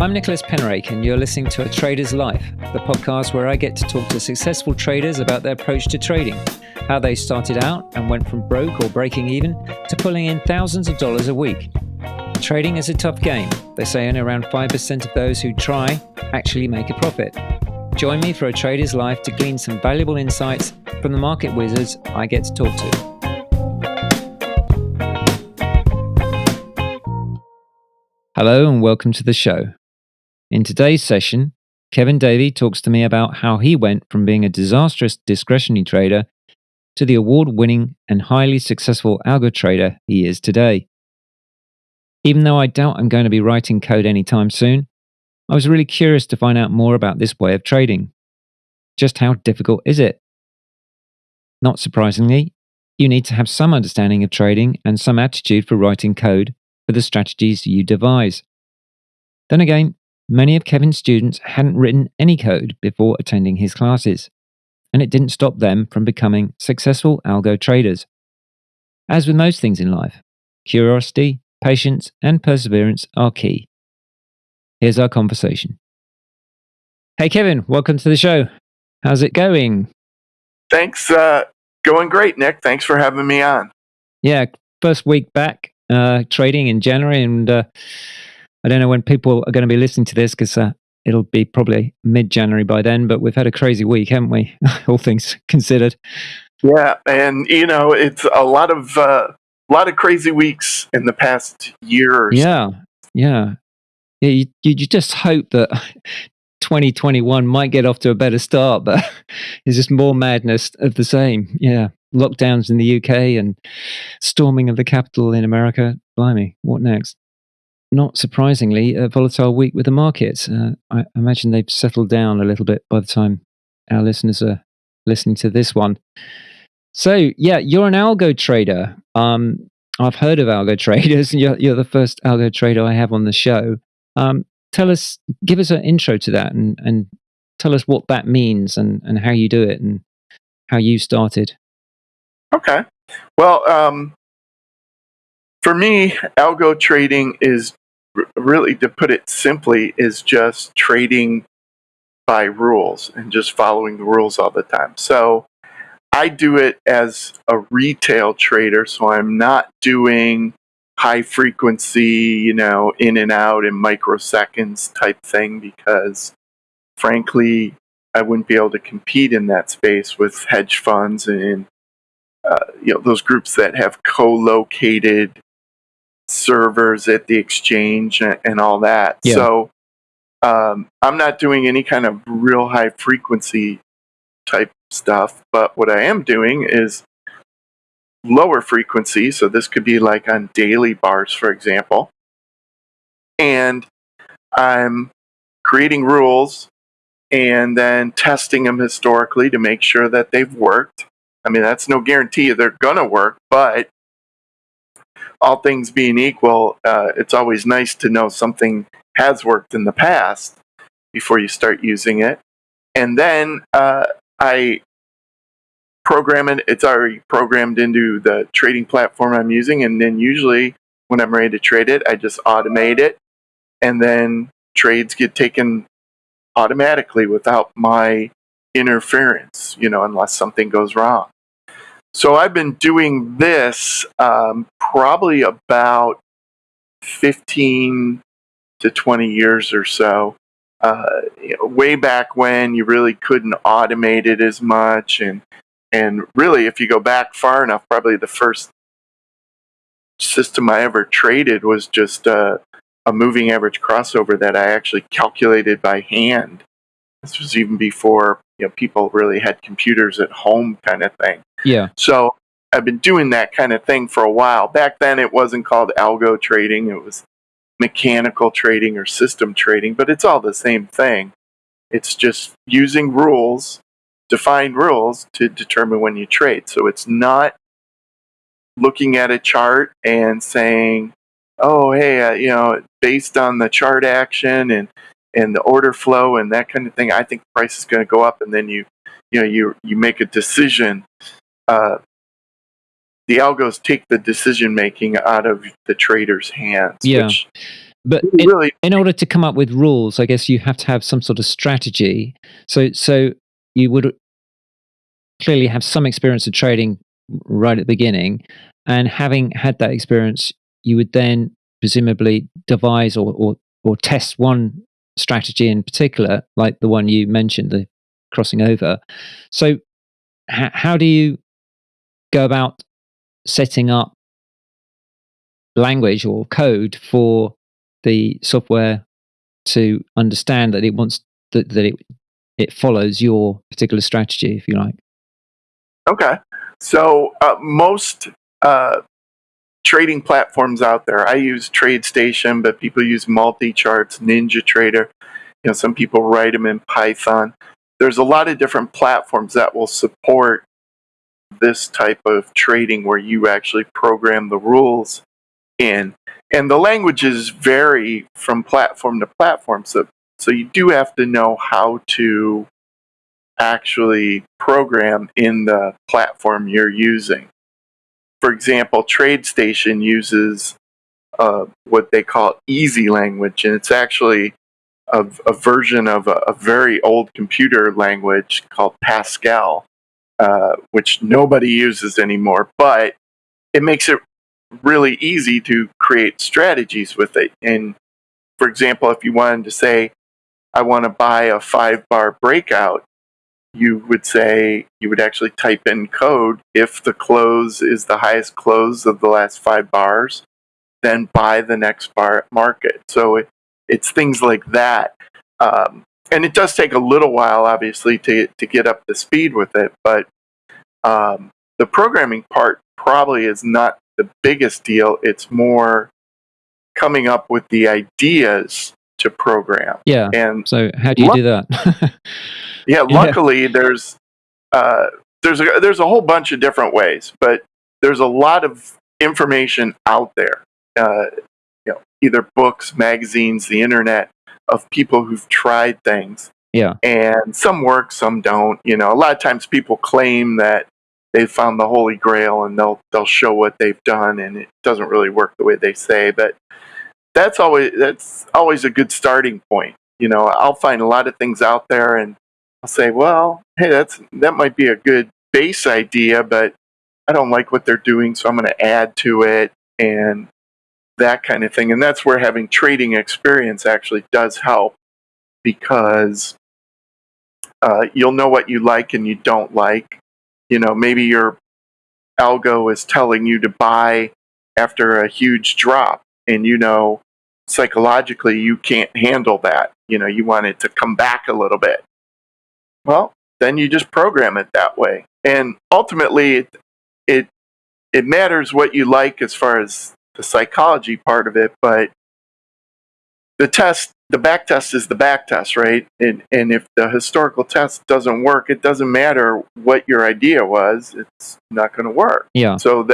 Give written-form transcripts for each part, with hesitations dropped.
I'm Nicholas Penrake, and you're listening to A Trader's Life, the podcast where I get to talk to successful traders about their approach to trading, how they started out and went from broke or breaking even to pulling in thousands of dollars a week. Trading is a tough game. They say only around 5% of those who try actually make a profit. Join me for A Trader's Life to glean some valuable insights from the market wizards I get to talk to. Hello and welcome to the show. In today's session, Kevin Davey talks to me about how he went from being a disastrous discretionary trader to the award-winning and highly successful algo trader he is today. Even though I doubt I'm going to be writing code anytime soon, I was really curious to find out more about this way of trading. Just how difficult is it? Not surprisingly, you need to have some understanding of trading and some aptitude for writing code for the strategies you devise. Then again, many of Kevin's students hadn't written any code before attending his classes, and it didn't stop them from becoming successful algo traders. As with most things in life, curiosity, patience, and perseverance are key. Here's our conversation. Hey Kevin, welcome to the show. How's it going? Thanks. Going great, Nick. Thanks for having me on. Yeah, first week back trading in January, and I don't know when people are going to be listening to this because it'll be probably mid-January by then, but we've had a crazy week, haven't we? All things considered. Yeah, and it's a lot of crazy weeks in the past year or so. Yeah. You just hope that 2021 might get off to a better start, but it's just more madness of the same. Yeah, lockdowns in the UK and storming of the Capitol in America. Blimey, what next? Not surprisingly, a volatile week with the markets. I imagine they've settled down a little bit by the time our listeners are listening to this one. So, yeah, you're an algo trader. I've heard of algo traders. You're the first algo trader I have on the show. Give us an intro to that and tell us what that means and how you do it and how you started. Okay. Well, for me, algo trading is really, to put it simply, is just trading by rules and just following the rules all the time. So I do it as a retail trader, so I'm not doing high frequency, in and out in microseconds type thing, because frankly, I wouldn't be able to compete in that space with hedge funds and those groups that have co-located servers at the exchange and all that. Yeah. So I'm not doing any kind of real high frequency type stuff, but what I am doing is lower frequency. So this could be like on daily bars, for example. And I'm creating rules and then testing them historically to make sure that they've worked. I mean, that's no guarantee they're going to work, but all things being equal, it's always nice to know something has worked in the past before you start using it. And then I program it. It's already programmed into the trading platform I'm using. And then usually when I'm ready to trade it, I just automate it. And then trades get taken automatically without my interference, unless something goes wrong. So I've been doing this probably about 15 to 20 years or so. Way back when you really couldn't automate it as much. And really, if you go back far enough, probably the first system I ever traded was just a moving average crossover that I actually calculated by hand. This was even before people really had computers at home, kind of thing. Yeah. So I've been doing that kind of thing for a while. Back then, it wasn't called algo trading; it was mechanical trading or system trading. But it's all the same thing. It's just using rules, defined rules, to determine when you trade. So it's not looking at a chart and saying, "Oh, hey, based on the chart action and the order flow and that kind of thing, I think the price is going to go up," and then you make a decision. The algos take the decision making out of the trader's hands. Yeah. But really, in order to come up with rules, I guess you have to have some sort of strategy. So you would clearly have some experience of trading right at the beginning, and having had that experience, you would then presumably devise or test one strategy in particular, like the one you mentioned, the crossing over. So how do you go about setting up language or code for the software to understand that it wants that it follows your particular strategy, if you like? okay. So most uh, trading platforms out there, I use TradeStation, but people use multi-charts, NinjaTrader. Some people write them in Python. There's a lot of different platforms that will support this type of trading where you actually program the rules in. And the languages vary from platform to platform. So you do have to know how to actually program in the platform you're using. For example, TradeStation uses what they call easy language, and it's actually a version of a very old computer language called Pascal, which nobody uses anymore, but it makes it really easy to create strategies with it. And for example, if you wanted to say, I want to buy a 5-bar breakout, you would actually type in code. If the close is the highest close of the last 5 bars, then buy the next bar at market. So it's things like that. And it does take a little while, obviously, to get up to speed with it, but the programming part probably is not the biggest deal. It's more coming up with the ideas to program. Yeah. And So how do you do that? yeah, Yeah. luckily uh, there's a whole bunch of different ways, but there's a lot of information out there. Uh, either books, magazines, the internet, of people who've tried things. Yeah. And some work, some don't. A lot of times people claim that they found the holy grail and they'll show what they've done, and it doesn't really work the way they say. But that's always a good starting point. I'll find a lot of things out there and I'll say, well, hey, that might be a good base idea, but I don't like what they're doing, so I'm going to add to it and that kind of thing. And that's where having trading experience actually does help, because you'll know what you like and you don't like. Maybe your algo is telling you to buy after a huge drop, and psychologically you can't handle that. You want it to come back a little bit. Well, then you just program it that way. And ultimately, it matters what you like as far as the psychology part of it, but the back test is the back test, right? And if the historical test doesn't work, it doesn't matter what your idea was, it's not going to work. Yeah. So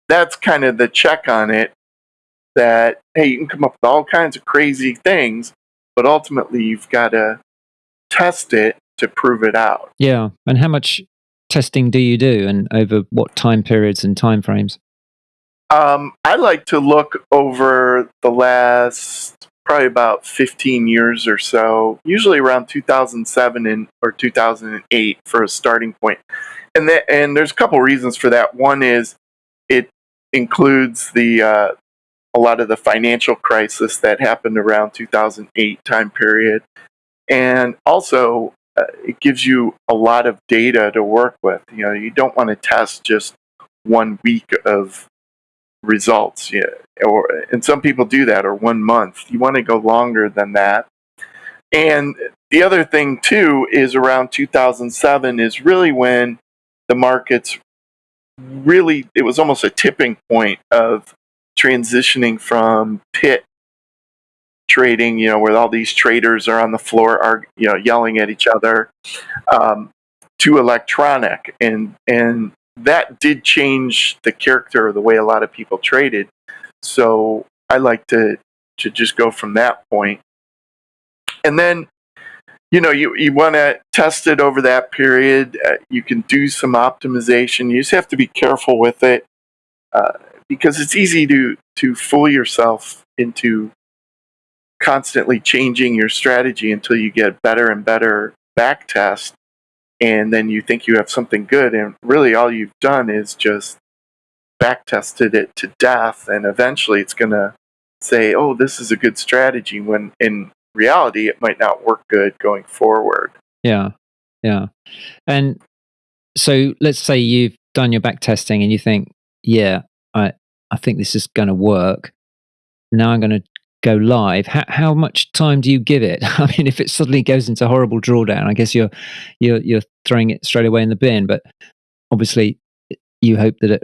that's kind of the check on it, that, hey, you can come up with all kinds of crazy things, but ultimately you've got to test it to prove it out. Yeah. And how much testing do you do, and over what time periods and time frames? I like to look over the last probably about 15 years or so, usually around 2007 or 2008 for a starting point. And there's a couple reasons for that. One is it includes a lot of the financial crisis that happened around 2008 time period, and also it gives you a lot of data to work with. You don't want to test just 1 week of results, and some people do that, or 1 month. You want to go longer than that. And the other thing too is around 2007 is really when the markets really, it was almost a tipping point of transitioning from pit trading, where all these traders are on the floor, are yelling at each other, to electronic, and that did change the character of the way a lot of people traded. So I like to just go from that point, and then you want to test it over that period. You can do some optimization. You just have to be careful with it, because it's easy to fool yourself into constantly changing your strategy until you get better and better back test, and then you think you have something good, and really all you've done is just back tested it to death, and eventually it's going to say, oh, this is a good strategy, when in reality it might not work good going forward. Yeah. Yeah. And so let's say you've done your back testing and you think, yeah, I think this is going to work. Now I'm going to go live. How much time do you give it? I mean, if it suddenly goes into horrible drawdown, I guess you're throwing it straight away in the bin. But obviously, you hope that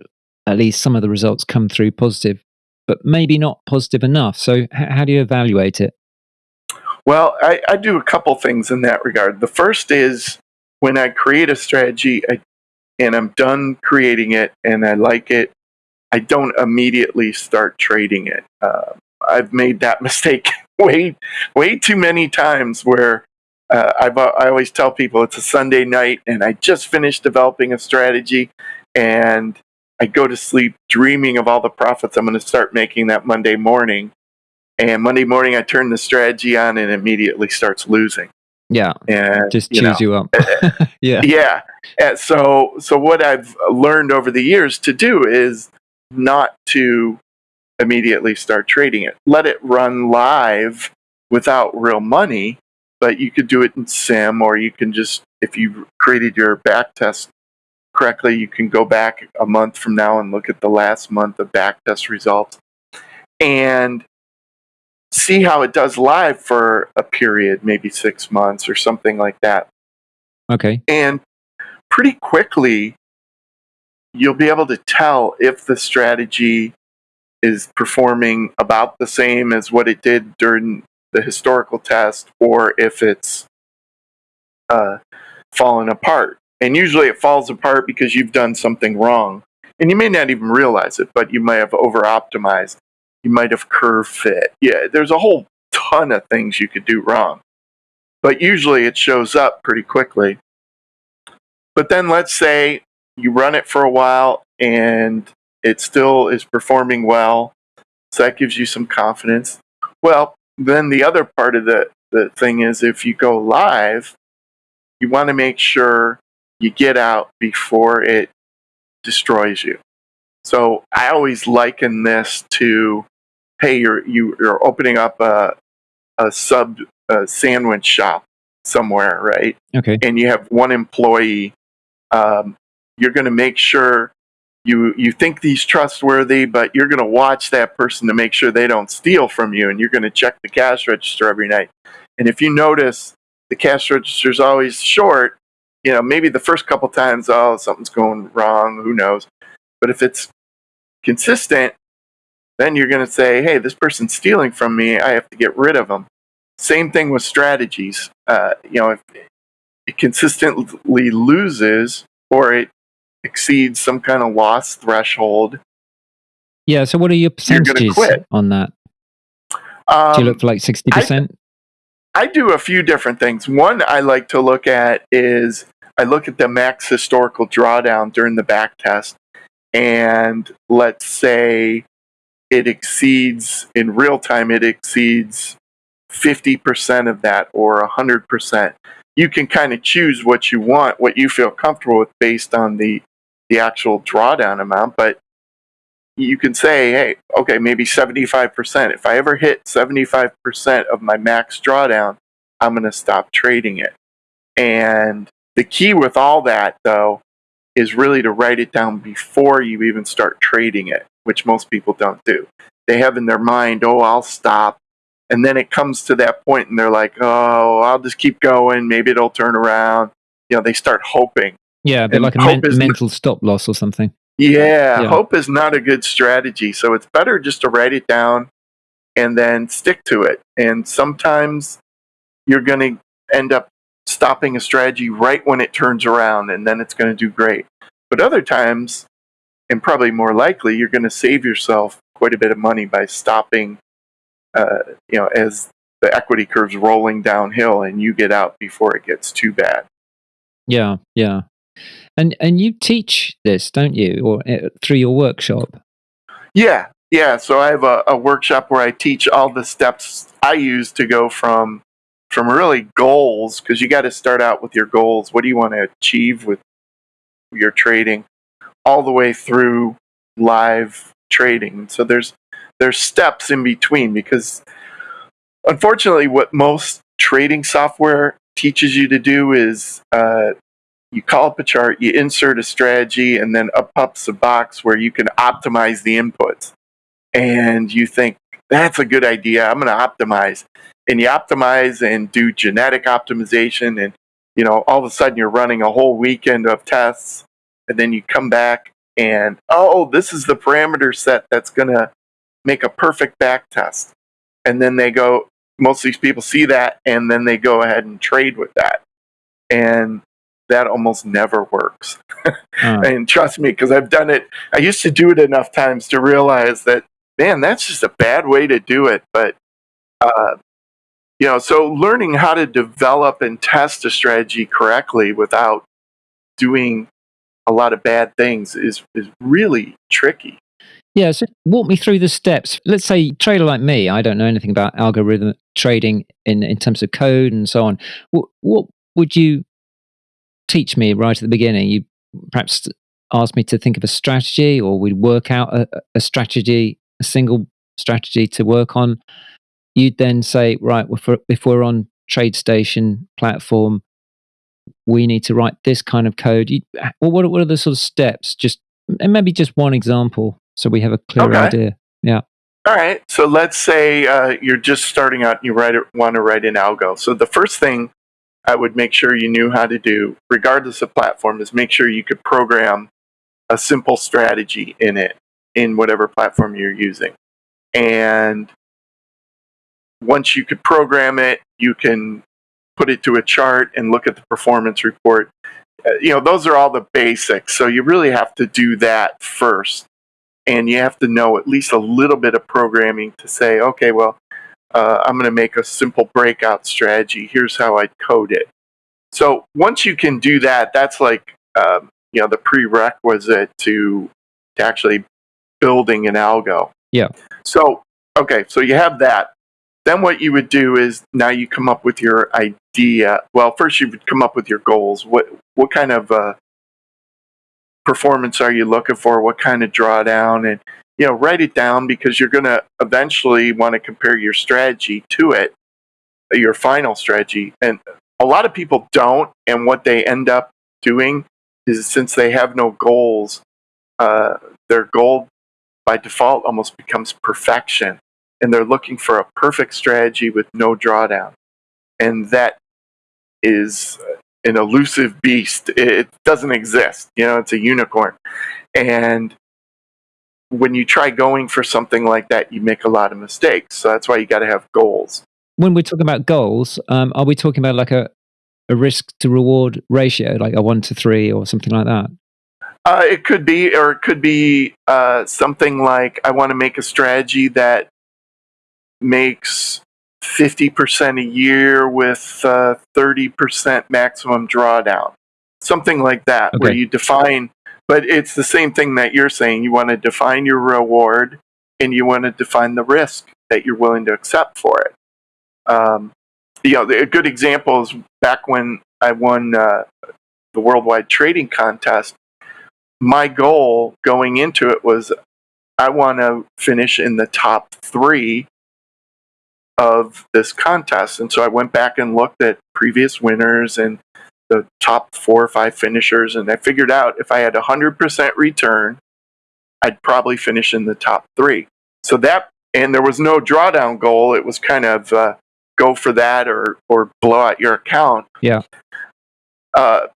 at least some of the results come through positive, but maybe not positive enough. So how do you evaluate it? Well, I do a couple things in that regard. The first is when I create a strategy and I'm done creating it and I like it, I don't immediately start trading it. I've made that mistake way too many times where I always tell people it's a Sunday night and I just finished developing a strategy and I go to sleep dreaming of all the profits I'm going to start making that Monday morning. And Monday morning I turn the strategy on and immediately starts losing. Yeah, And just chews you up. Yeah. Yeah. And so what I've learned over the years to do is not to immediately start trading it. Let it run live without real money, but you could do it in sim, or you can just, if you created your back test correctly, you can go back a month from now and look at the last month of back test results and see how it does live for a period, maybe 6 months or something like that. Okay. And pretty quickly, you'll be able to tell if the strategy is performing about the same as what it did during the historical test, or if it's fallen apart. And usually it falls apart because you've done something wrong. And you may not even realize it, but you might have over optimized. You might have curve fit. Yeah, there's a whole ton of things you could do wrong. But usually it shows up pretty quickly. But then let's say you run it for a while and it still is performing well. So that gives you some confidence. Well, then the other part of the thing is if you go live, you want to make sure you get out before it destroys you. So I always liken this to, hey, you're opening up a sandwich shop somewhere, right? Okay. And you have one employee. You're going to make sure you think he's trustworthy, but you're going to watch that person to make sure they don't steal from you, and you're going to check the cash register every night. And if you notice the cash register is always short, maybe the first couple times, oh, something's going wrong, who knows? But if it's consistent, then you're going to say, hey, this person's stealing from me, I have to get rid of them. Same thing with strategies. If it consistently loses or it exceeds some kind of loss threshold. Yeah. So what are your percentages on that? Do you look for like 60%? I do a few different things. One I like to look at is I look at the max historical drawdown during the back test. And let's say it exceeds, in real time, it exceeds 50% of that or 100%. You can kind of choose what you want, what you feel comfortable with based on the actual drawdown amount. But you can say, hey, okay, maybe 75%. If I ever hit 75% of my max drawdown, I'm going to stop trading it. And the key with all that, though, is really to write it down before you even start trading it, which most people don't do. They have in their mind, oh, I'll stop. And then it comes to that point and they're like, oh, I'll just keep going. Maybe it'll turn around. They start hoping. Yeah, a bit like a mental stop loss or something. Yeah, hope is not a good strategy. So it's better just to write it down and then stick to it. And sometimes you're going to end up stopping a strategy right when it turns around, and then it's going to do great. But other times, and probably more likely, you're going to save yourself quite a bit of money by stopping, as the equity curve's rolling downhill and you get out before it gets too bad. Yeah, yeah. And you teach this, don't you, or through your workshop? Yeah, Yeah, so I have a workshop where I teach all the steps I use to go from really goals, because you got to start out with your goals. What do you want to achieve with your trading, all the way through live trading. So there's steps in between, because unfortunately, what most trading software teaches you to do is you call up a chart, you insert a strategy, and then up pops a box where you can optimize the inputs. And you think, that's a good idea, I'm going to optimize. And you optimize and do genetic optimization, and all of a sudden you're running a whole weekend of tests, and then you come back and, oh, this is the parameter set that's going to make a perfect back test. And then most of these people see that, and then they go ahead and trade with that. And that almost never works. And trust me, because I've done it. I used to do it enough times to realize that, man, that's just a bad way to do it. But so learning how to develop and test a strategy correctly without doing a lot of bad things is really tricky. Yeah, so walk me through the steps. Let's say a trader like me, I don't know anything about algorithm trading in terms of code and so on. What would you teach me right at the beginning? You perhaps ask me to think of a strategy, or we'd work out a strategy, a single strategy to work on. You'd then say, right, if we're on TradeStation platform, we need to write this kind of code. What are the sort of steps? And maybe just one example so we have a clear Okay. idea. Yeah. All right. So let's say you're just starting out and you want to write an algo. So the first thing I would make sure you knew how to do, regardless of platform, is make sure you could program a simple strategy in whatever platform you're using. And once you could program it, you can put it to a chart and look at the performance report. Those are all the basics. So you really have to do that first. And you have to know at least a little bit of programming to say, okay, well, I'm going to make a simple breakout strategy. Here's how I'd code it. So once you can do that, that's like the prerequisite to actually building an algo. Yeah. So so you have that. Then what you would do is, now you come up with your idea. Well, first you would come up with your goals. What kind of performance are you looking for? What kind of drawdown? And write it down, because you're going to eventually want to compare your strategy to it, your final strategy. And a lot of people don't, and what they end up doing is, since they have no goals, their goal by default almost becomes perfection, and they're looking for a perfect strategy with no drawdown. And that is an elusive beast. It doesn't exist. It's a unicorn. And when you try going for something like that, you make a lot of mistakes. So that's why you got to have goals. When we're talking about goals, are we talking about like a risk to reward ratio, like a 1-to-3 or something like that? It could be, or it could be something like, I want to make a strategy that makes 50% a year with 30% maximum drawdown. Something like that, Okay. where you define, but it's the same thing that you're saying. You want to define your reward, and you want to define the risk that you're willing to accept for it. A good example is back when I won the worldwide trading contest. My goal going into it was, I want to finish in the top 3 of this contest. And so I went back and looked at previous winners and the top 4 or 5 finishers, and I figured out if I had 100% return, I'd probably finish in the top 3. So and there was no drawdown goal. It was kind of go for that or blow out your account. Yeah.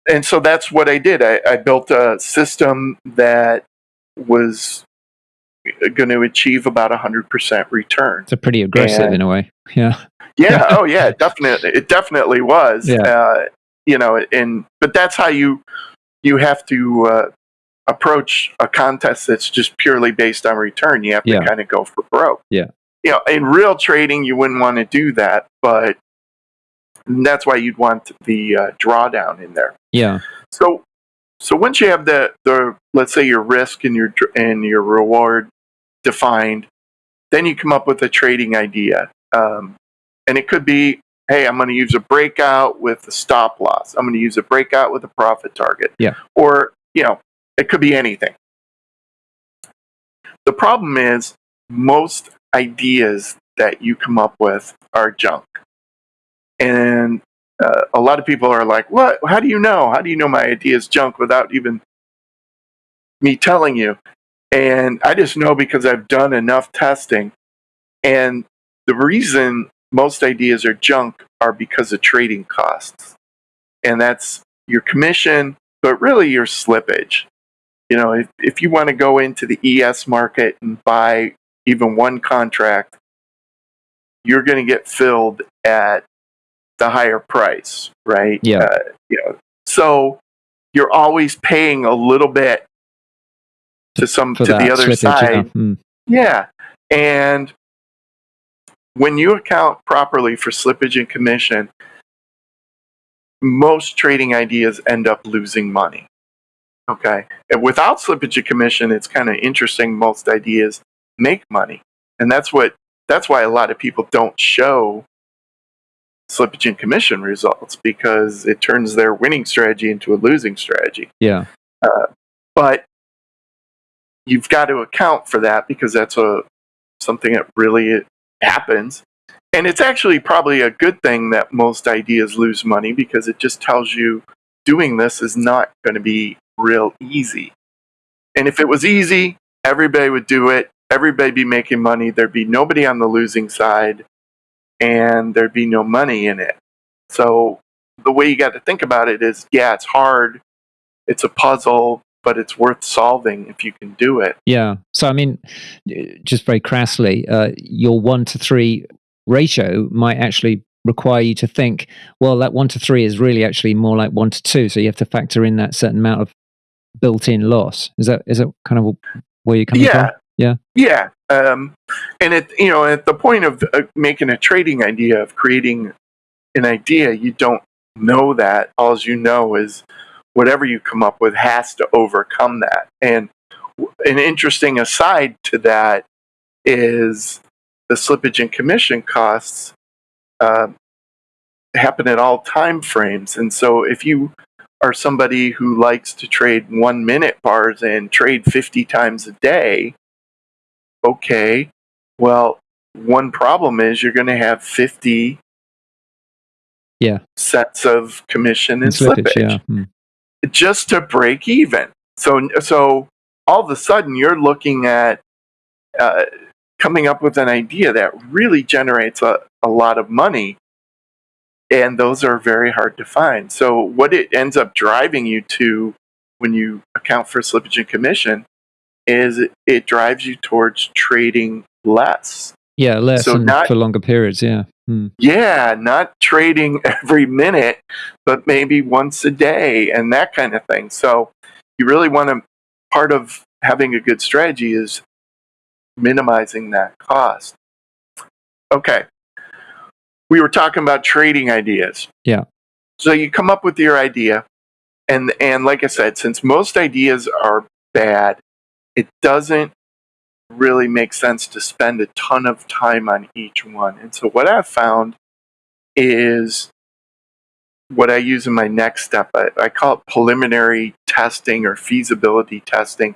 And so that's what I did. I built a system that was going to achieve about 100% return. It's pretty aggressive in a way. Yeah. Yeah. Oh, yeah. Definitely. It definitely was. Yeah. But that's how you have to approach a contest that's just purely based on return. You have to kind of go for broke. Yeah. In real trading, you wouldn't want to do that, but that's why you'd want the drawdown in there. Yeah. So once you have the let's say your risk and your reward defined, then you come up with a trading idea. And it could be, hey, I'm going to use a breakout with a stop loss. I'm going to use a breakout with a profit target. Yeah. Or, it could be anything. The problem is most ideas that you come up with are junk. And a lot of people are like, what? How do you know? How do you know my idea is junk without even me telling you? And I just know because I've done enough testing. And the reason most ideas are junk are because of trading costs. And that's your commission, but really your slippage. If you want to go into the ES market and buy even one contract, you're going to get filled at the higher price, right? Yeah. So you're always paying a little bit to the other slippage, side. Yeah. Yeah. And when you account properly for slippage and commission, most trading ideas end up losing money. Okay. And without slippage and commission, it's kind of interesting. Most ideas make money. And that's why a lot of people don't show slippage and commission results, because it turns their winning strategy into a losing strategy. Yeah. But you've got to account for that, because that's something that really happens. And it's actually probably a good thing that most ideas lose money, because it just tells you doing this is not going to be real easy. And if it was easy, everybody would do it. Everybody be making money. There'd be nobody on the losing side, and there'd be no money in it. So the way you got to think about it is, yeah, it's hard. It's a puzzle, but it's worth solving if you can do it. Yeah. So, I mean, just very crassly, your 1-to-3 ratio might actually require you to think, well, that 1-to-3 is really actually more like 1-to-2. So you have to factor in that certain amount of built-in loss. Is that kind of where you're coming from? Yeah. Yeah. And at the point of making a trading idea, of creating an idea, you don't know that. All you know is whatever you come up with has to overcome that. And an interesting aside to that is the slippage and commission costs happen at all time frames. And so if you are somebody who likes to trade 1-minute bars and trade 50 times a day, okay, well, one problem is you're going to have 50 sets of commission and slippage just to break even. So all of a sudden you're looking at coming up with an idea that really generates a lot of money, and those are very hard to find. So what it ends up driving you to, when you account for slippage and commission, is it drives you towards trading less. Yeah, less, so and for longer periods, yeah. Yeah, not trading every minute, but maybe once a day and that kind of thing. So you really want to, part of having a good strategy is minimizing that cost. Okay. We were talking about trading ideas. Yeah. So you come up with your idea, and like I said, since most ideas are bad, it doesn't really make sense to spend a ton of time on each one. And so what I've found is what I use in my next step. I call it preliminary testing or feasibility testing.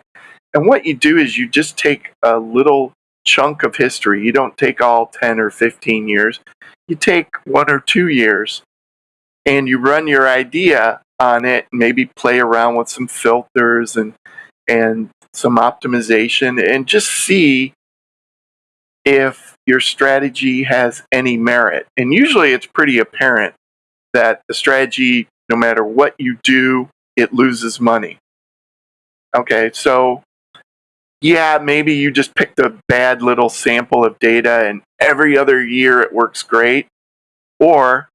And what you do is you just take a little chunk of history. You don't take all 10 or 15 years. You take 1 or 2 years, and you run your idea on it, maybe play around with some filters and some optimization, and just see if your strategy has any merit. And usually it's pretty apparent that the strategy, no matter what you do, it loses money. Okay, so yeah, maybe you just picked a bad little sample of data and every other year it works great. Or,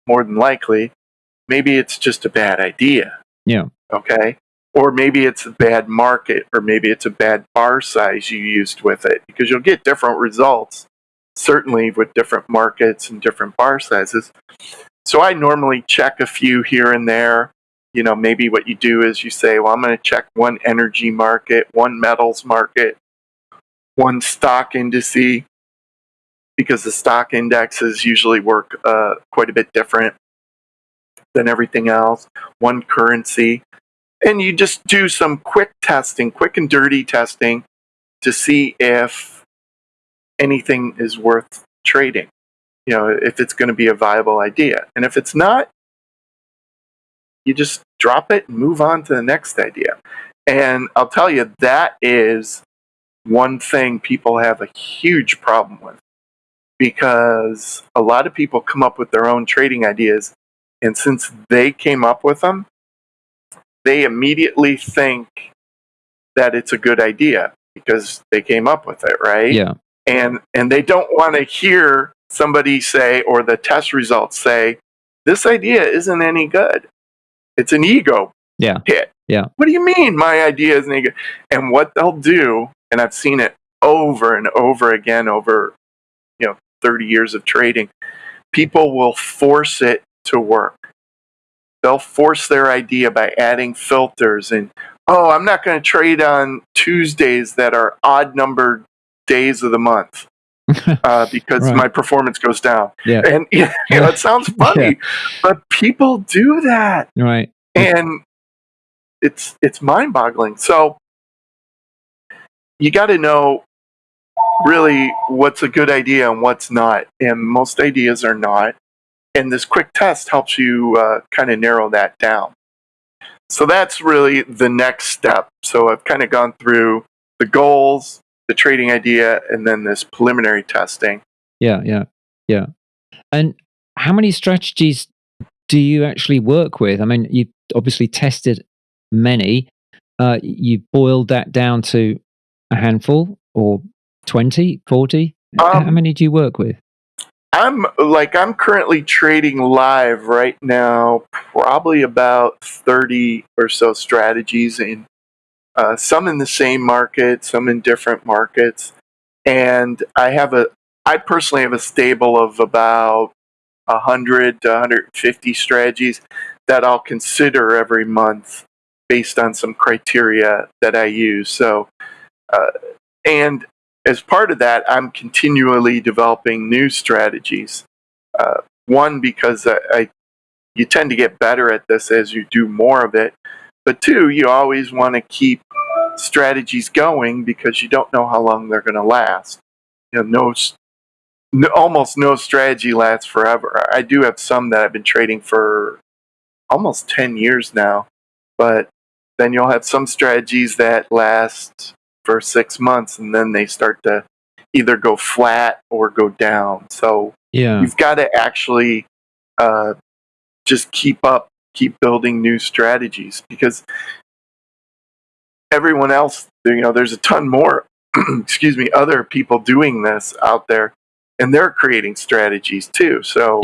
more than likely, maybe it's just a bad idea. Yeah. Okay? Or maybe it's a bad market, or maybe it's a bad bar size you used with it, because you'll get different results, certainly with different markets and different bar sizes. So I normally check a few here and there. Maybe what you do is you say, well, I'm going to check one energy market, one metals market, one stock indice, because the stock indexes usually work quite a bit different than everything else, one currency, and you just do some quick testing, quick and dirty testing, to see if anything is worth trading, if it's going to be a viable idea. And if it's not, you just drop it and move on to the next idea. And I'll tell you, that is one thing people have a huge problem with, because a lot of people come up with their own trading ideas, and since they came up with them, they immediately think that it's a good idea because they came up with it, right? Yeah. And they don't want to hear somebody say, or the test results say, this idea isn't any good. It's an ego hit. Yeah. What do you mean my idea isn't any good? And what they'll do, and I've seen it over and over again over 30 years of trading, people will force it to work. They'll force their idea by adding filters and, I'm not going to trade on Tuesdays that are odd numbered days of the month because Right. my performance goes down. Yeah. And it sounds funny, but people do that. Right. And it's mind-boggling. So you got to know really what's a good idea and what's not. And most ideas are not. And this quick test helps you kind of narrow that down. So that's really the next step. So I've kind of gone through the goals, the trading idea, and then this preliminary testing. Yeah. And how many strategies do you actually work with? I mean, you obviously tested many. You boiled that down to a handful, or 20, 40? How many do you work with? I'm currently trading live right now, probably about 30 or so strategies, in some in the same market, some in different markets. And I personally have a stable of about 100 to 150 strategies that I'll consider every month based on some criteria that I use. So, and as part of that, I'm continually developing new strategies. One, because you tend to get better at this as you do more of it. But two, you always want to keep strategies going because you don't know how long they're going to last. Almost no strategy lasts forever. I do have some that I've been trading for almost 10 years now, but then you'll have some strategies that last for 6 months, and then they start to either go flat or go down. So you've got to actually just keep building new strategies, because everyone else, there's a ton more, other people doing this out there, and they're creating strategies too. So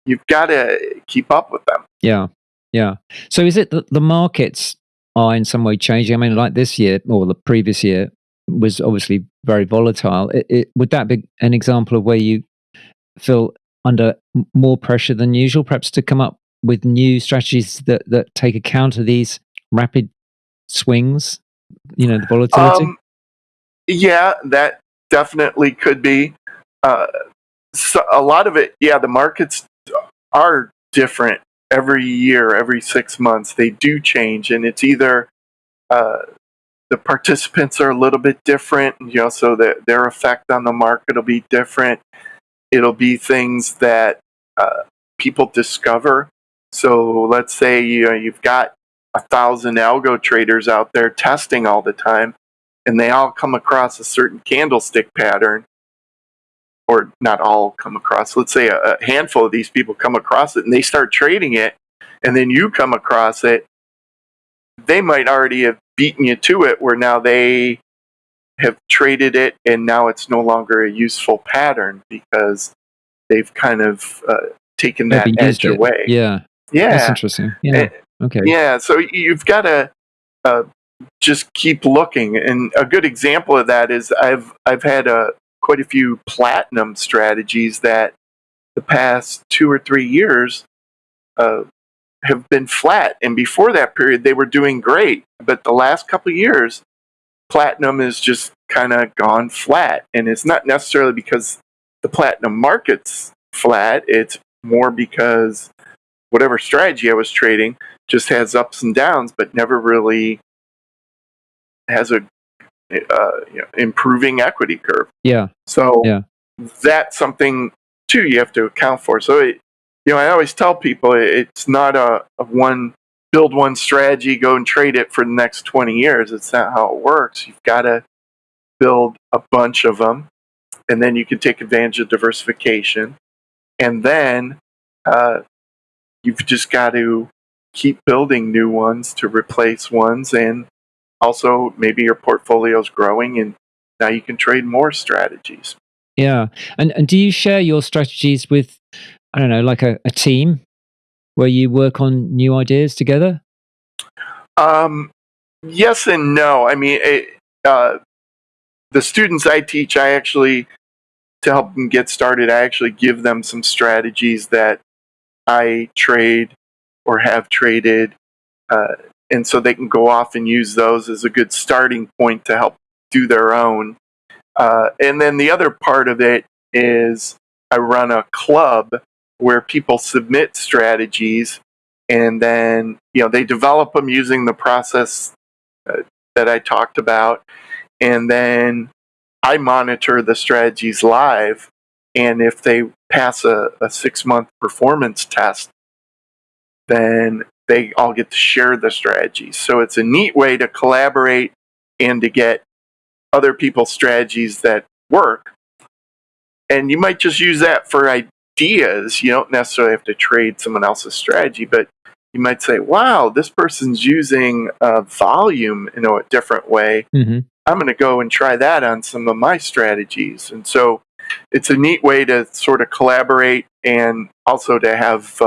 you've got to keep up with them. Yeah. So is it that the markets are in some way changing? I mean, like this year or the previous year was obviously very volatile. Would that be an example of where you feel under more pressure than usual, perhaps to come up with new strategies that take account of these rapid swings, the volatility? Yeah, that definitely could be. So a lot of it, the markets are different every year, every 6 months. They do change, and it's either the participants are a little bit different, so that their effect on the market will be different. It'll be things that people discover. So let's say you've got 1,000 algo traders out there testing all the time, and they all come across a certain candlestick pattern, or not all come across. Let's say a handful of these people come across it, and they start trading it, and then you come across it. They might already have beaten you to it, where now they have traded it, and now it's no longer a useful pattern because they've kind of taken that edge away. Yeah. That's interesting. Yeah. Okay. Yeah. So you've got to just keep looking. And a good example of that is I've had quite a few platinum strategies that the past 2 or 3 years have been flat. And before that period, they were doing great. But the last couple of years, platinum has just kind of gone flat. And it's not necessarily because the platinum market's flat, it's more because whatever strategy I was trading just has ups and downs, but never really has a improving equity curve. Yeah. So Yeah. that's something too you have to account for. So I always tell people it's not a one build one strategy, go and trade it for the next 20 years. It's not how it works. You've got to build a bunch of them, and then you can take advantage of diversification. And then you've just got to keep building new ones to replace ones, and also maybe your portfolio's growing and now you can trade more strategies. Yeah. And do you share your strategies with, I don't know, like a team where you work on new ideas together? Yes and no. I mean, the students I teach, to help them get started, I actually give them some strategies that I trade or have traded, uh, and so they can go off and use those as a good starting point to help do their own. And then the other part of it is I run a club where people submit strategies, and then they develop them using the process that I talked about, and then I monitor the strategies live. And if they pass a 6-month performance test, then they all get to share the strategies. So it's a neat way to collaborate and to get other people's strategies that work. And you might just use that for ideas. You don't necessarily have to trade someone else's strategy, but you might say, wow, this person's using volume in a different way. Mm-hmm. I'm going to go and try that on some of my strategies. And so it's a neat way to sort of collaborate and also to have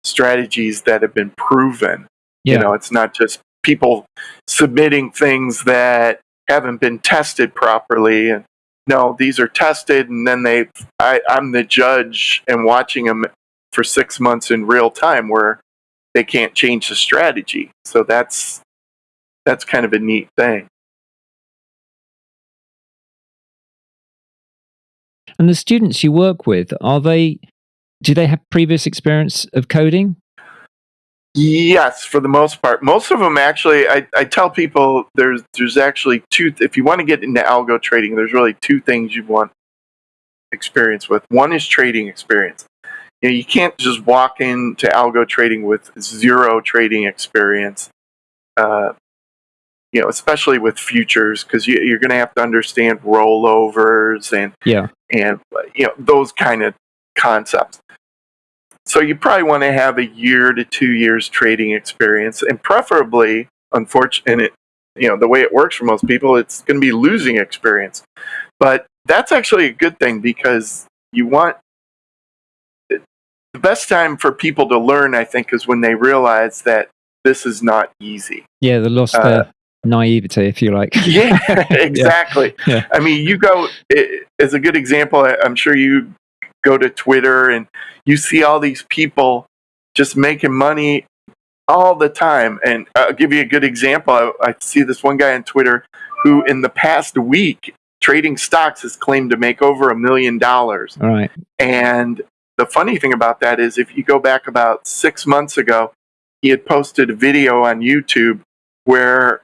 strategies that have been proven. Yeah. It's not just people submitting things that haven't been tested properly. And no, these are tested, and then I'm the judge and watching them for 6 months in real time where they can't change the strategy. So that's kind of a neat thing. And the students you work with, do they have previous experience of coding? Yes, for the most part. Most of them actually, I tell people there's actually two. If you want to get into algo trading, there's really two things you want experience with. One is trading experience. You can't just walk into algo trading with zero trading experience. Especially with futures, because you're going to have to understand rollovers and Yeah. those kind of concepts. So you probably want to have a year to 2 years trading experience, and preferably, unfortunately, the way it works for most people, it's going to be losing experience. But that's actually a good thing, because you want the best time for people to learn, I think, is when they realize that this is not easy. Yeah, they lost their naivety, if you like. Yeah, exactly. Yeah. I mean, you go, as a good example, I'm sure you go to Twitter and you see all these people just making money all the time. And I'll give you a good example. I see this one guy on Twitter who, in the past week, trading stocks has claimed to make over $1 million. All right. And the funny thing about that is, if you go back about 6 months ago, he had posted a video on YouTube where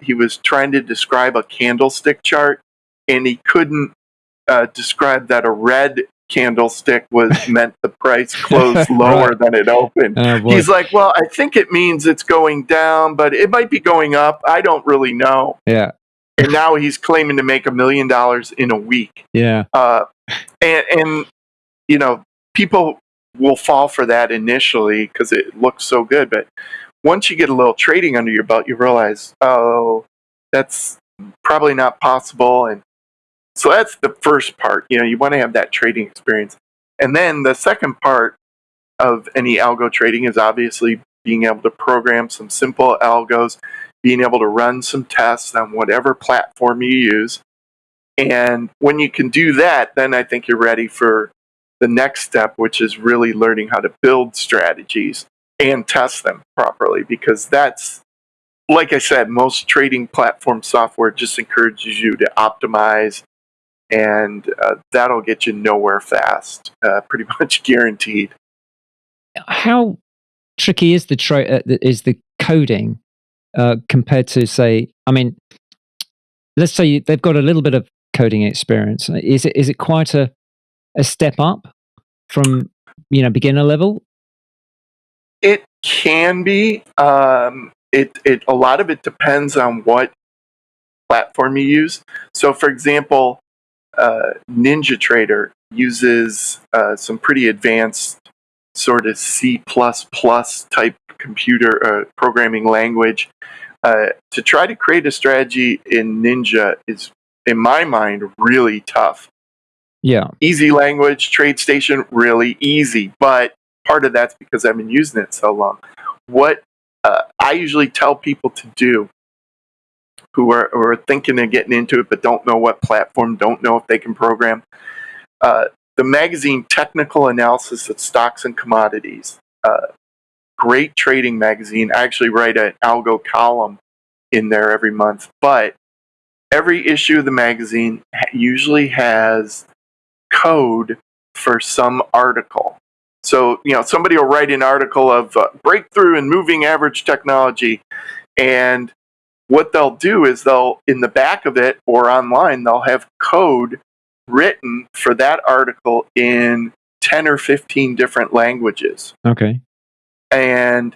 he was trying to describe a candlestick chart, and he couldn't describe that a red candlestick was meant the price closed lower Right. than it opened. Oh, boy. He's like, well, I think it means it's going down, but it might be going up. I don't really know. Yeah. And now he's claiming to make $1 million in a week. Yeah. And people will fall for that initially because it looks so good. But once you get a little trading under your belt, you realize, oh, that's probably not possible. And so that's the first part. You want to have that trading experience. And then the second part of any algo trading is obviously being able to program some simple algos, being able to run some tests on whatever platform you use. And when you can do that, then I think you're ready for the next step, which is really learning how to build strategies and test them properly, because that's like I said, most trading platform software just encourages you to optimize, and that'll get you nowhere fast, pretty much guaranteed. How tricky is the coding compared to, say, I mean, let's say they've got a little bit of coding experience. Is it quite a step up from beginner level? It can be. A lot of it depends on what platform you use. So, for example, Ninja uses some pretty advanced sort of C++ type computer programming language. To try to create a strategy in Ninja is, in my mind, really tough. Yeah. Easy language, TradeStation, really easy, but part of that's because I've been using it so long. What I usually tell people to do who are thinking of getting into it but don't know what platform, don't know if they can program, uh, the magazine Technical Analysis of Stocks and Commodities, great trading magazine. I actually write an algo column in there every month, but every issue of the magazine usually has code for some article. So, somebody will write an article of breakthrough in moving average technology, and what they'll do is in the back of it or online, they'll have code written for that article in 10 or 15 different languages. Okay. And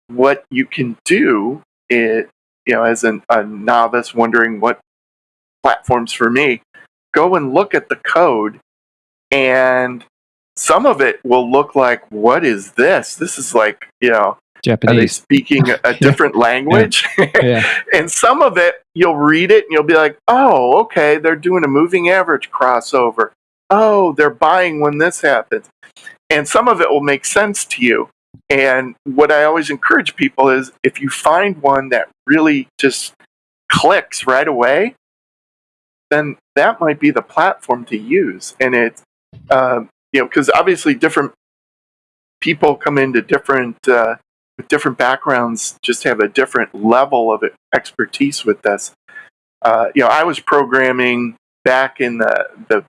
what you can do is, as a novice wondering what platforms for me, go and look at the code, and some of it will look like, what is this? This is like, Japanese. are they speaking a different language? Yeah. And some of it, you'll read it and you'll be like, oh, okay, they're doing a moving average crossover. Oh, they're buying when this happens. And some of it will make sense to you. And what I always encourage people is, if you find one that really just clicks right away, then that might be the platform to use. And it's, because obviously different people come into different with different backgrounds, just have a different level of expertise with this. I was programming back in the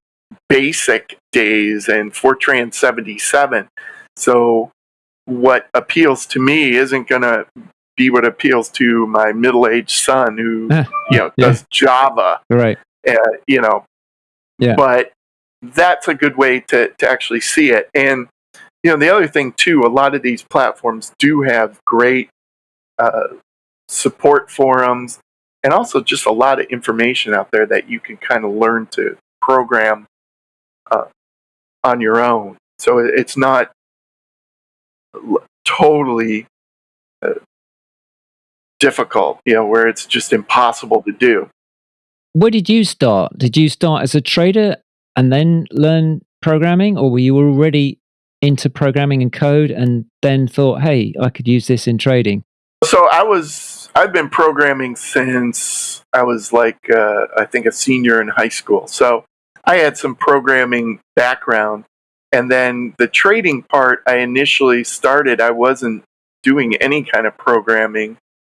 basic days in Fortran 77. So what appeals to me isn't going to be what appeals to my middle-aged son who does Java. Right. Yeah. But that's a good way to actually see it. And the other thing too, a lot of these platforms do have great support forums, and also just a lot of information out there that you can kind of learn to program on your own. So it's not totally difficult, where it's just impossible to do. Where did you start? Did you start as a trader and then learn programming, or were you already into programming and code and then thought, hey, I could use this in trading? So I've been programming since I was like, I think a senior in high school. So I had some programming background. And then the trading part, I initially started, I wasn't doing any kind of programming.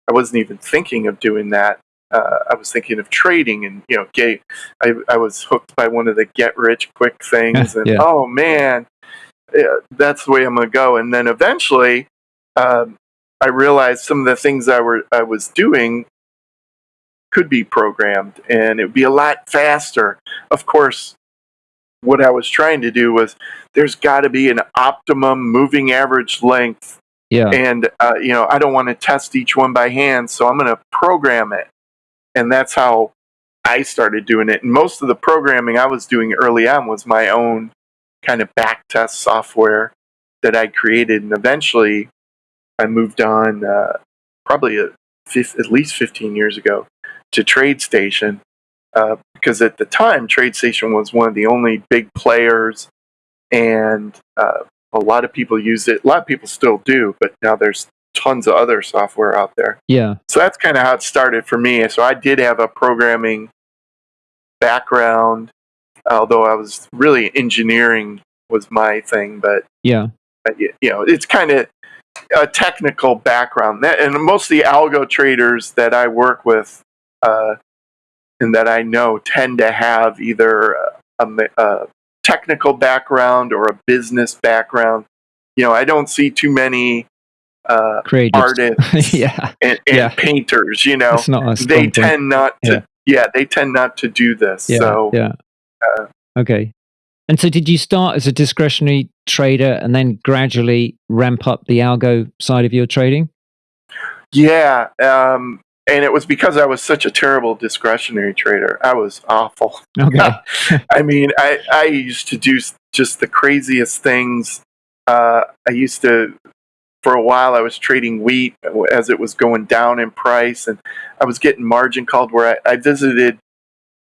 I wasn't even thinking of doing that. I was thinking of trading, and I was hooked by one of the get rich quick things, and oh man, that's the way I'm gonna go. And then eventually, I realized some of the things I was doing could be programmed, and it would be a lot faster. Of course, what I was trying to do was, there's got to be an optimum moving average length. Yeah. And I don't want to test each one by hand, so I'm going to program it. And that's how I started doing it. And most of the programming I was doing early on was my own kind of back test software that I created. And eventually I moved on, probably at least 15 years ago, to TradeStation, because at the time TradeStation was one of the only big players, and a lot of people used it. A lot of people still do, but now there's tons of other software out there. Yeah. So that's kind of how it started for me. So I did have a programming background, although I was really engineering was my thing. But yeah, it's kind of, a technical background. And most of the algo traders that I work with and that I know tend to have either a technical background or a business background. I don't see too many Creatives. artists and painters. It's not a strong point. Tend not to. Yeah, they tend not to do this. Okay. And so did you start as a discretionary trader and then gradually ramp up the algo side of your trading? Yeah. And it was because I was such a terrible discretionary trader. I was awful. Okay. I mean, I used to do just the craziest things. I used to, for a while, I was trading wheat as it was going down in price, and I was getting margin called where I visited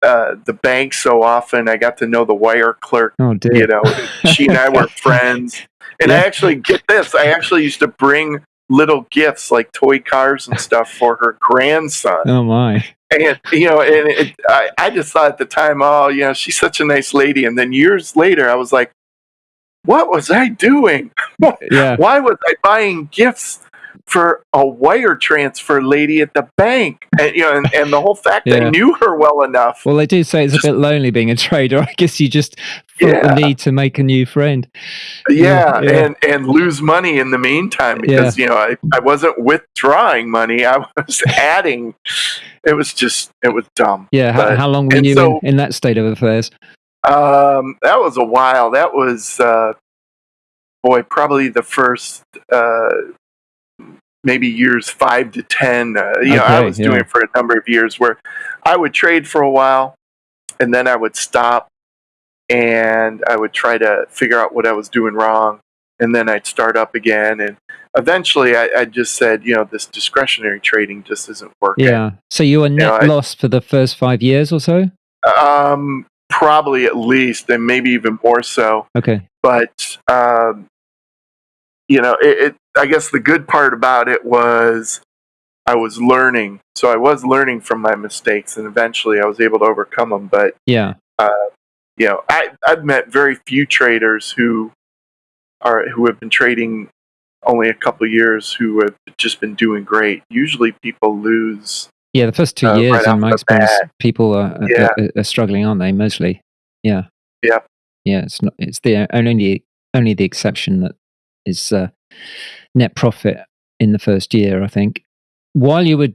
the bank so often. I got to know the wire clerk. Oh, dear. She and I were friends. And I actually, get this, I actually used to bring little gifts like toy cars and stuff for her grandson. Oh, my. And, I just thought at the time, she's such a nice lady. And then years later, I was like, what was I doing? Why was I buying gifts for a wire transfer lady at the bank? And the whole fact I knew her well enough. Well, they do say it's a bit lonely being a trader. I guess you just felt the need to make a new friend. And lose money in the meantime because, I wasn't withdrawing money. I was adding. It was dumb. Yeah. How long were you in that state of affairs? That was a while. That was, probably the first, maybe years 5 to 10. I was doing it for a number of years where I would trade for a while and then I would stop and I would try to figure out what I was doing wrong. And then I'd start up again. And eventually I just said, this discretionary trading just isn't working. Yeah. So you were net loss for the first 5 years or so? Probably at least, and maybe even more so. Okay. But, I guess the good part about it was I was learning. So I was learning from my mistakes, and eventually I was able to overcome them. But, I've met very few traders who have been trading only a couple of years who have just been doing great. Usually people lose. Yeah, the first 2 years, in my experience, people are struggling, aren't they? Mostly. Yeah. Yeah. Yeah, it's only the exception that is net profit in the first year, I think. While you were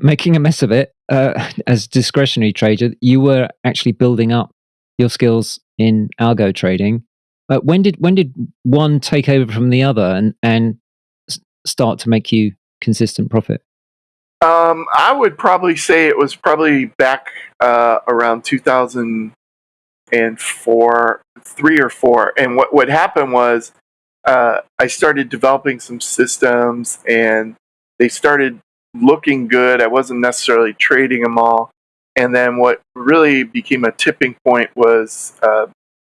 making a mess of it as discretionary trader, you were actually building up your skills in algo trading. When did one take over from the other and start to make you consistent profit? I would probably say it was probably back around 2004, 3 or 4. And what happened was I started developing some systems, and they started looking good. I wasn't necessarily trading them all. And then what really became a tipping point was,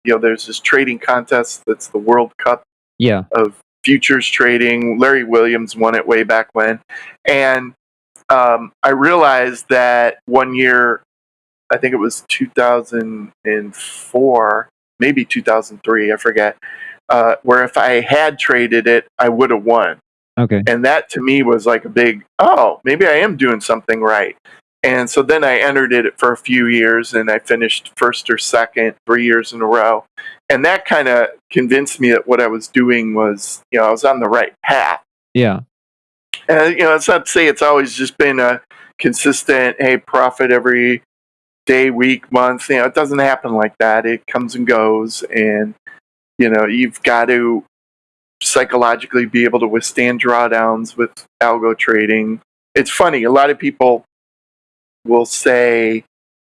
there's this trading contest that's the World Cup of futures trading. Larry Williams won it way back when. And I realized that one year, I think it was 2004, maybe 2003, I forget, where if I had traded it, I would have won. Okay. And that to me was like a big, maybe I am doing something right. And so then I entered it for a few years, and I finished first or second 3 years in a row. And that kind of convinced me that what I was doing was, I was on the right path. Yeah. And, it's not to say it's always just been a consistent, profit every day, week, month. It doesn't happen like that. It comes and goes. And, you've got to psychologically be able to withstand drawdowns with algo trading. It's funny. A lot of people will say,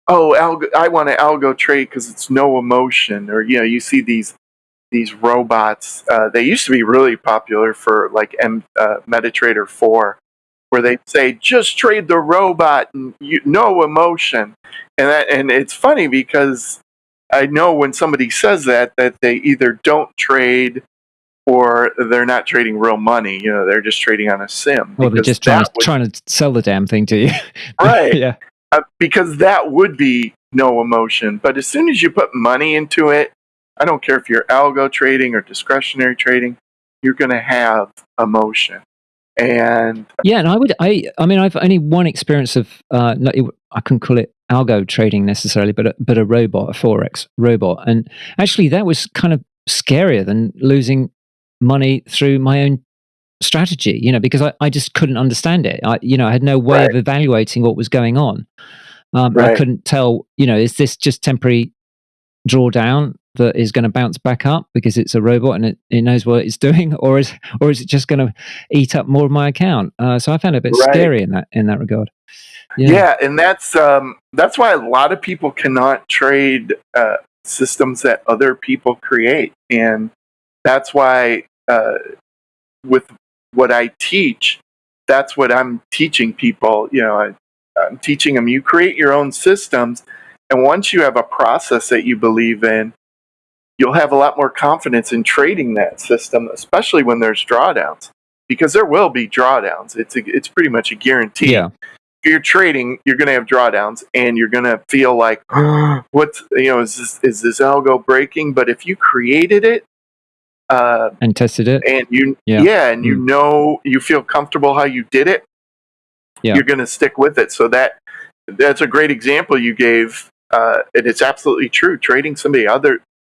I want to algo trade because it's no emotion. Or, you see these robots. They used to be really popular for like MetaTrader 4, where they say just trade the robot and no emotion. And it's funny because I know when somebody says that they either don't trade or they're not trading real money. They're just trading on a sim. Well, they're just trying to sell the damn thing to you. Right. Yeah. Because that would be no emotion. But as soon as you put money into it, I don't care if you're algo trading or discretionary trading, you're going to have emotion. And Yeah, and I mean, I've only one experience of, I couldn't call it algo trading necessarily, but a robot, a forex robot, and actually that was kind of scarier than losing money through my own strategy. Because I just couldn't understand it. I had no way right, of evaluating what was going on. I right, couldn't tell. Is this just temporary drawdown that is going to bounce back up because it's a robot and it knows what it's doing, or is it just going to eat up more of my account? So I found it a bit right. scary in that regard. Yeah, Yeah, and that's why a lot of people cannot trade systems that other people create, and that's why with what I teach, that's what I'm teaching people. I'm teaching them you create your own systems, and once you have a process that you believe in, you'll have a lot more confidence in trading that system, especially when there's drawdowns, because there will be drawdowns. It's pretty much a guarantee. yeah, If you're trading, you're going to have drawdowns, and you're going to feel like, what's is this algo breaking? But if you created it, uh, and tested it. and you Yeah, yeah, and mm, you feel comfortable how you did it, yeah, you're going to stick with it. So that's a great example you gave, and it's absolutely true. Trading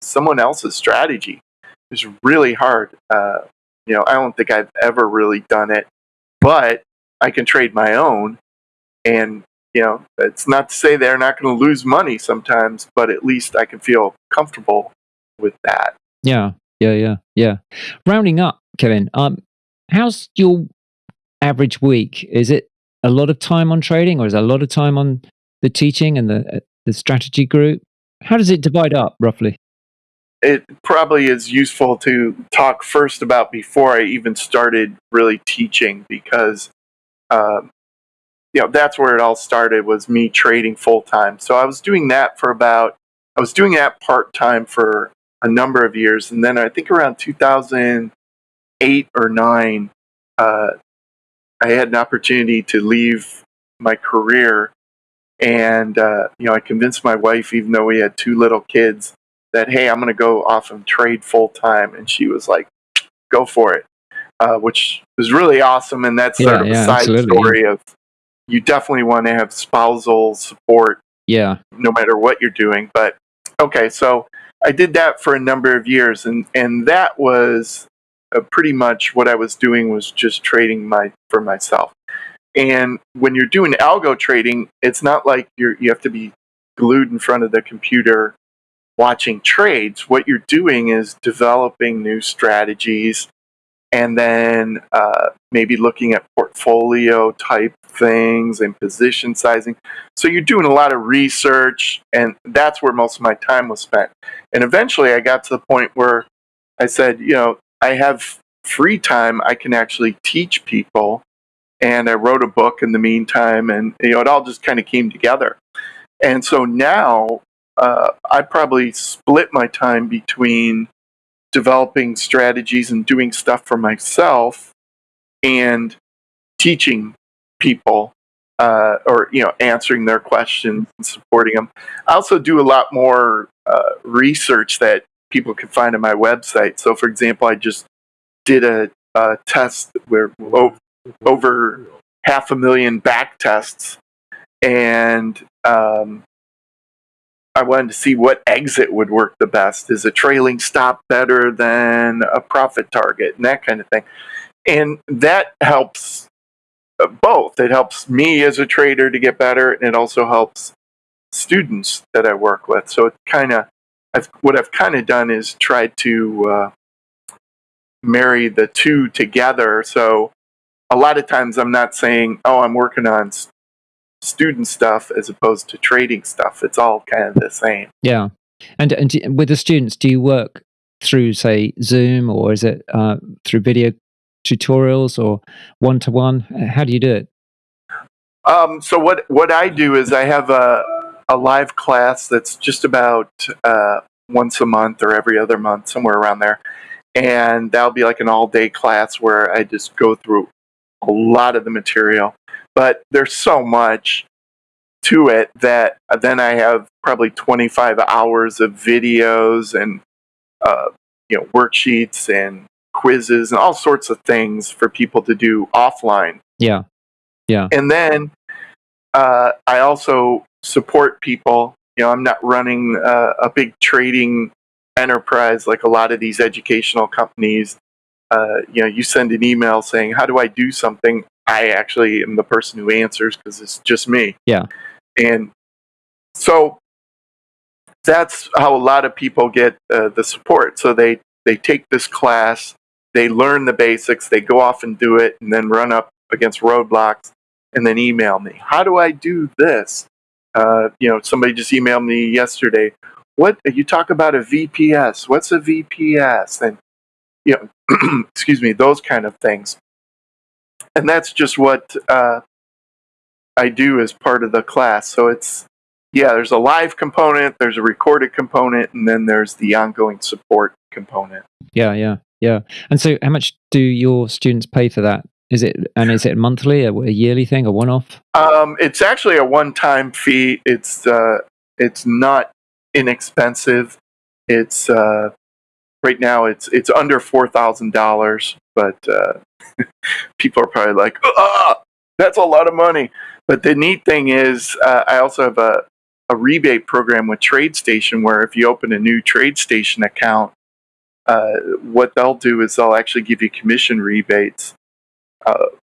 someone else's strategy is really hard. I don't think I've ever really done it, but I can trade my own. And it's not to say they're not going to lose money sometimes, but at least I can feel comfortable with that. yeah, yeah. Rounding up, Kevin. How's your average week? Is it a lot of time on trading, or is it a lot of time on the teaching and the strategy group? How does it divide up roughly? It probably is useful to talk first about before I even started really teaching, because um, that's where it all started, was me trading full time. So I was doing that part time for a number of years, and then I think around 2008 or nine, uh, I had an opportunity to leave my career, and I convinced my wife, even though we had two little kids, that hey, I'm going to go off and trade full time, and she was like, "Go for it," which was really awesome. And that's sort Yeah, of a yeah, side absolutely. Yeah, story of, you definitely want to have spousal support yeah, no matter what you're doing. But okay, so I did that for a number of years, and that was pretty much what I was doing, was just trading for myself. And when you're doing algo trading, it's not like you have to be glued in front of the computer watching trades. What you're doing is developing new strategies, and then maybe looking at portfolio type things and position sizing. So you're doing a lot of research, and that's where most of my time was spent. And eventually I got to the point where I said, I have free time, I can actually teach people. And I wrote a book in the meantime, and it all just kind of came together. And so now I probably split my time between developing strategies and doing stuff for myself, and teaching people, or answering their questions and supporting them. I also do a lot more research that people can find on my website. So, for example, I just did a test where over 500,000 back tests, and I wanted to see what exit would work the best. Is a trailing stop better than a profit target, and that kind of thing? And that helps both. It helps me as a trader to get better, and it also helps students that I work with. So what I've kind of done is tried to marry the two together. So a lot of times I'm not saying, "Oh, I'm working on student stuff," as opposed to trading stuff. It's all kind of the same. yeah. And with the students, do you work through, say, Zoom, or is it through video tutorials, or one to one? How do you do it? So what I do is I have a live class that's just about once a month or every other month, somewhere around there, and that'll be like an all day class where I just go through a lot of the material. But there's so much to it that then I have probably 25 hours of videos and worksheets and quizzes and all sorts of things for people to do offline. Yeah. And then I also support people. I'm not running a big trading enterprise like a lot of these educational companies. You send an email saying, how do I do something? I actually am the person who answers because it's just me. Yeah. And so that's how a lot of people get the support. So they take this class, they learn the basics, they go off and do it, and then run up against roadblocks, and then email me. How do I do this? Somebody just emailed me yesterday. What you talk about a VPS? What's a VPS? And excuse me, those kind of things. And that's just what I do as part of the class. So there's a live component, there's a recorded component, and then there's the ongoing support component. Yeah. And so how much do your students pay for that? Is it monthly, a yearly thing, a one-off? It's actually a one-time fee. It's not inexpensive. It's right now it's under $4,000, but people are probably like, that's a lot of money. But the neat thing is, I also have a rebate program with TradeStation where if you open a new TradeStation account, what they'll do is they'll actually give you commission rebates,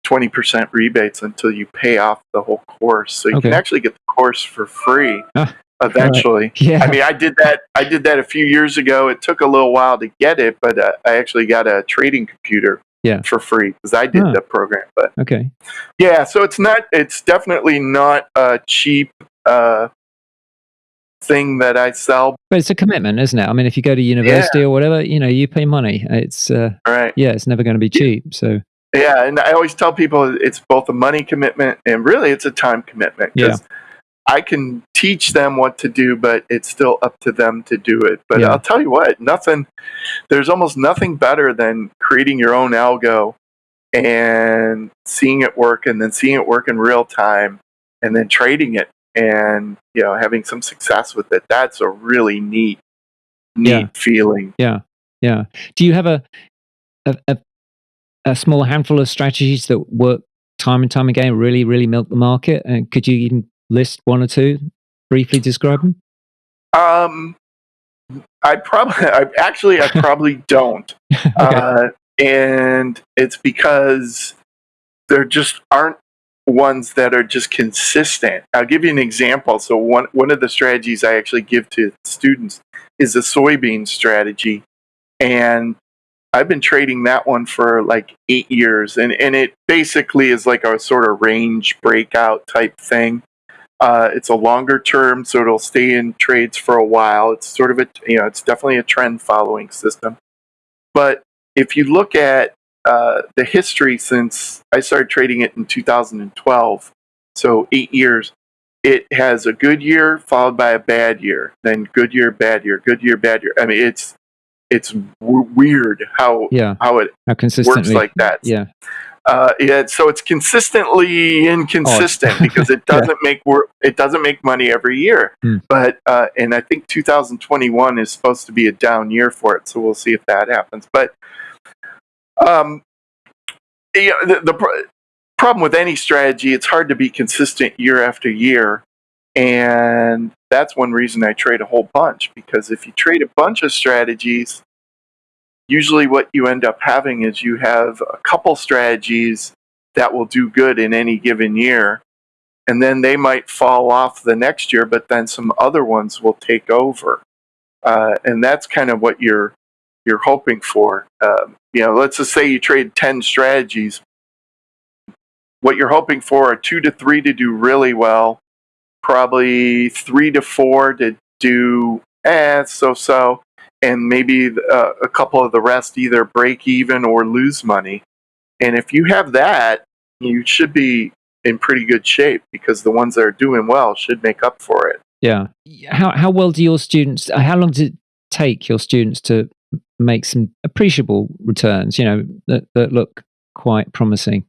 20% rebates until you pay off the whole course. So you can actually get the course for free eventually. Right. Yeah. I mean, I did that a few years ago. It took a little while to get it, but I actually got a trading computer for free because I did the program. But yeah, so it's definitely not a cheap thing that I sell. But it's a commitment, isn't it? I mean, if you go to university or whatever, you pay money. It's right. Yeah, it's never going to be cheap. So yeah, and I always tell people it's both a money commitment and really it's a time commitment because I can teach them what to do, but it's still up to them to do it. But I'll tell you what, there's almost nothing better than creating your own algo and seeing it work and then seeing it work in real time and then trading it and having some success with it. That's a really neat feeling. Yeah. Do you have a small handful of strategies that work time and time again, really, really milk the market? And could you even list one or two, briefly describe them? I probably don't. And it's because there just aren't ones that are just consistent. I'll give you an example. So one of the strategies I actually give to students is a soybean strategy. And I've been trading that one for like 8 years. And it basically is like a sort of range breakout type thing. It's a longer term, so it'll stay in trades for a while. It's sort of it's definitely a trend following system. But if you look at the history since I started trading it in 2012, so 8 years, it has a good year followed by a bad year, then good year, bad year, good year, bad year. I mean, it's weird how it works like that. So it's consistently inconsistent because it doesn't make money every year. But and I think 2021 is supposed to be a down year for it, so we'll see if that happens. But the problem with any strategy, it's hard to be consistent year after year, and that's one reason I trade a whole bunch, because if you trade a bunch of strategies, usually what you end up having is you have a couple strategies that will do good in any given year, and then they might fall off the next year, but then some other ones will take over. And that's kind of what you're hoping for. Let's just say you trade 10 strategies. What you're hoping for are 2 to 3 to do really well, probably 3 to 4 to do so-so, and maybe a couple of the rest either break even or lose money. And if you have that, you should be in pretty good shape, because the ones that are doing well should make up for it. Yeah. How well do your students, how long does it take your students to make some appreciable returns, that look quite promising?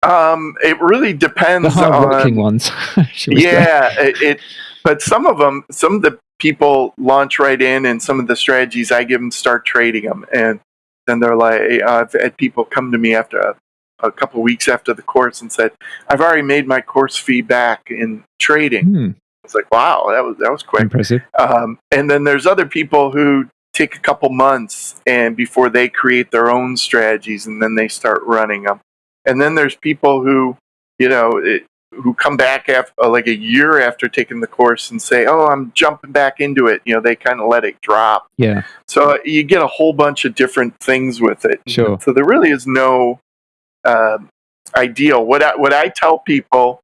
It really depends the hard-working ones. But some of the people launch right in, and some of the strategies I give them start trading them. And then they're like, I've had people come to me after a couple weeks after the course and said, I've already made my course fee back in trading. It's like, wow, that was quick. Impressive. And then there's other people who take a couple months and before they create their own strategies and then they start running them. And then there's people who, who come back after like a year after taking the course and say, oh, I'm jumping back into it. They kind of let it drop. Yeah. So you get a whole bunch of different things with it. Sure. So there really is no ideal. What I tell people,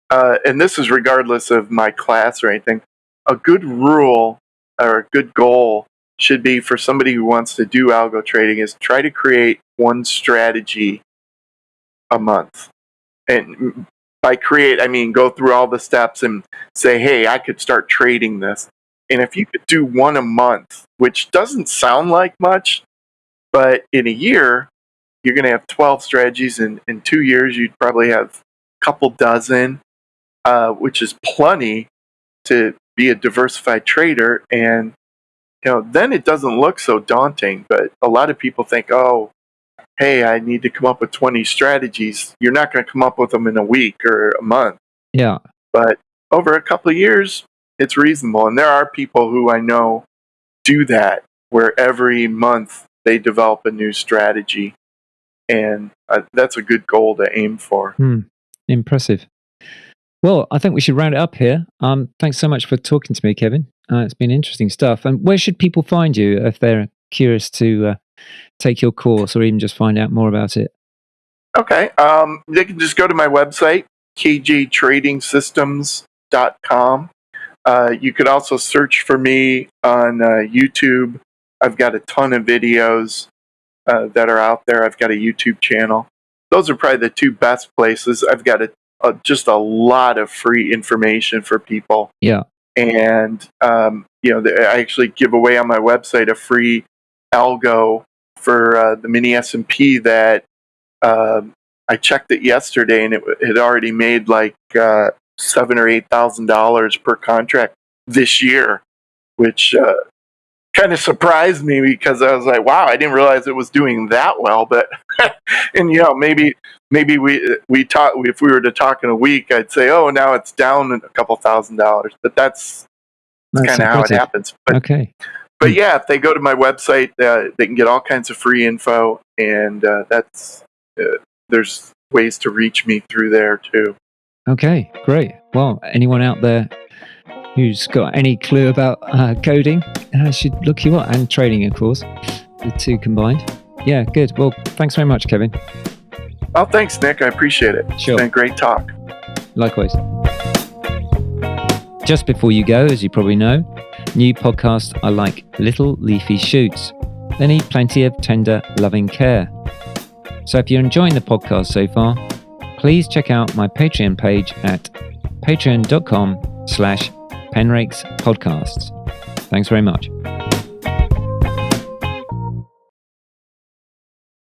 and this is regardless of my class or anything, a good rule or a good goal should be for somebody who wants to do algo trading is try to create one strategy a month. And by create, I mean go through all the steps and say, hey, I could start trading this. And if you could do one a month, which doesn't sound like much, but in a year, you're going to have 12 strategies. In 2 years, you'd probably have a couple dozen, which is plenty to be a diversified trader. And then it doesn't look so daunting. But a lot of people think, oh, hey, I need to come up with 20 strategies. You're not going to come up with them in a week or a month. Yeah. But over a couple of years, it's reasonable. And there are people who I know do that, where every month they develop a new strategy. And that's a good goal to aim for. Impressive. Well, I think we should round it up here. Thanks so much for talking to me, Kevin. It's been interesting stuff. And where should people find you if they're curious to take your course or even just find out more about it? Okay. They can just go to my website, kjtradingsystems.com. You could also search for me on YouTube. I've got a ton of videos that are out there. I've got a YouTube channel. Those are probably the two best places. I've got just a lot of free information for people. Yeah. And, I actually give away on my website a free algo for the mini S&P that I checked it yesterday, and it had already made like $7,000 or $8,000 per contract this year, which kind of surprised me because I was like, wow, I didn't realize it was doing that well. But and maybe we talk, if we were to talk in a week, I'd say, oh, now it's down a couple $1,000. But that's kind of how it happens. But, okay. But yeah, if they go to my website, they can get all kinds of free info, and there's ways to reach me through there too. Okay, great. Well, anyone out there who's got any clue about coding should look you up, and trading, of course, the two combined. Yeah, good. Well, thanks very much, Kevin. Oh, thanks, Nick. I appreciate it. Sure. It's been a great talk. Likewise. Just before you go, as you probably know, new podcasts are like little leafy shoots. They need plenty of tender, loving care. So if you're enjoying the podcast so far, please check out my Patreon page at patreon.com/penrakespodcasts. Thanks very much.